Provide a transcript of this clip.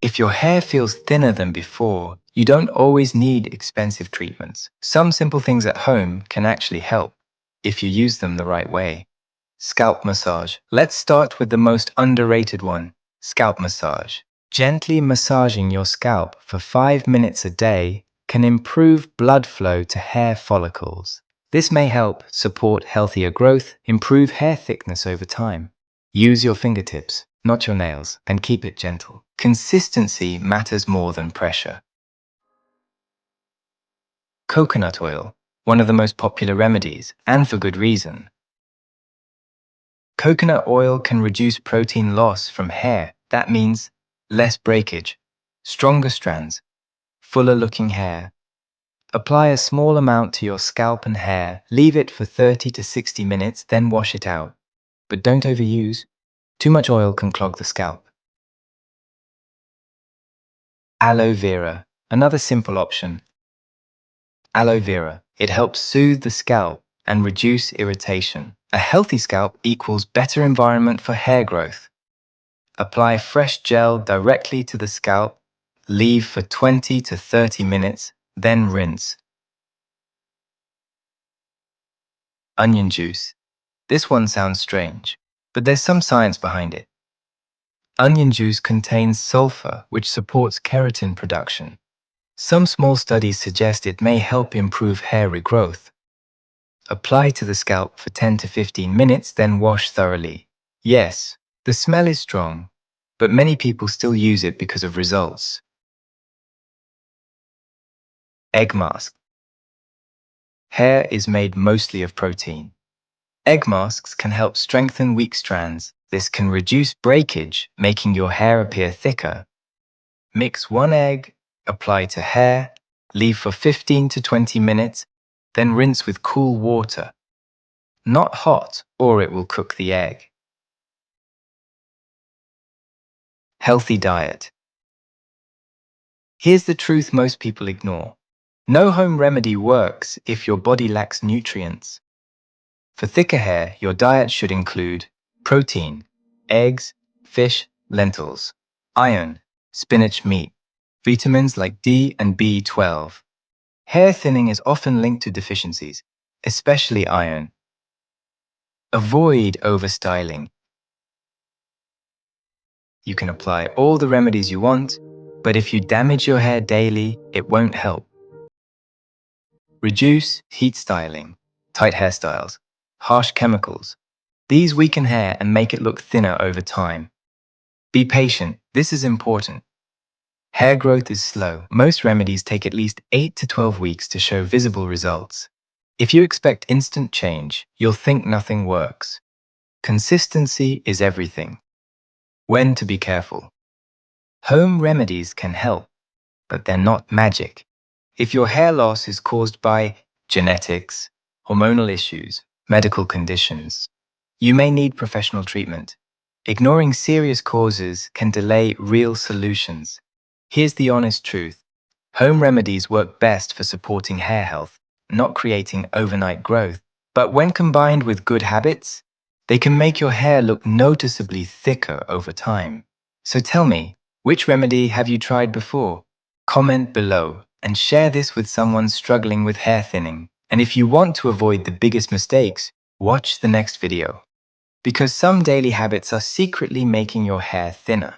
If your hair feels thinner than before, you don't always need expensive treatments. Some simple things at home can actually help if you use them the right way. Scalp massage. Let's start with the most underrated one, scalp massage. Gently massaging your scalp for 5 minutes a day can improve blood flow to hair follicles. This may help support healthier growth, improve hair thickness over time. Use your fingertips, not your nails, and keep it gentle. Consistency matters more than pressure. Coconut oil, one of the most popular remedies, and for good reason. Coconut oil can reduce protein loss from hair. That means less breakage, stronger strands, fuller looking hair. Apply a small amount to your scalp and hair, leave it for 30 to 60 minutes, then wash it out. But don't overuse. Too much oil can clog the scalp. Aloe vera, another simple option. Aloe vera, it helps soothe the scalp and reduce irritation. A healthy scalp equals better environment for hair growth. Apply fresh gel directly to the scalp, leave for 20 to 30 minutes, then rinse. Onion juice. This one sounds strange, but there's some science behind it. Onion juice contains sulfur, which supports keratin production. Some small studies suggest it may help improve hair regrowth. Apply to the scalp for 10 to 15 minutes, then wash thoroughly. Yes, the smell is strong, but many people still use it because of results. Egg mask. Hair is made mostly of protein. Egg masks can help strengthen weak strands. This can reduce breakage, making your hair appear thicker. Mix 1 egg, apply to hair, leave for 15 to 20 minutes, then rinse with cool water. Not hot, or it will cook the egg. Healthy diet. Here's the truth most people ignore. No home remedy works if your body lacks nutrients. For thicker hair, your diet should include protein, eggs, fish, lentils, iron, spinach meat, vitamins like D and B12. Hair thinning is often linked to deficiencies, especially iron. Avoid overstyling. You can apply all the remedies you want, but if you damage your hair daily, it won't help. Reduce heat styling, tight hairstyles, harsh chemicals. These weaken hair and make it look thinner over time. Be patient, this is important. Hair growth is slow. Most remedies take at least 8 to 12 weeks to show visible results. If you expect instant change, you'll think nothing works. Consistency is everything. When to be careful. Home remedies can help, but they're not magic. If your hair loss is caused by genetics, hormonal issues, medical conditions, you may need professional treatment. Ignoring serious causes can delay real solutions. Here's the honest truth. Home remedies work best for supporting hair health, not creating overnight growth. But when combined with good habits, they can make your hair look noticeably thicker over time. So tell me, which remedy have you tried before? Comment below and share this with someone struggling with hair thinning. And if you want to avoid the biggest mistakes, watch the next video. Because some daily habits are secretly making your hair thinner.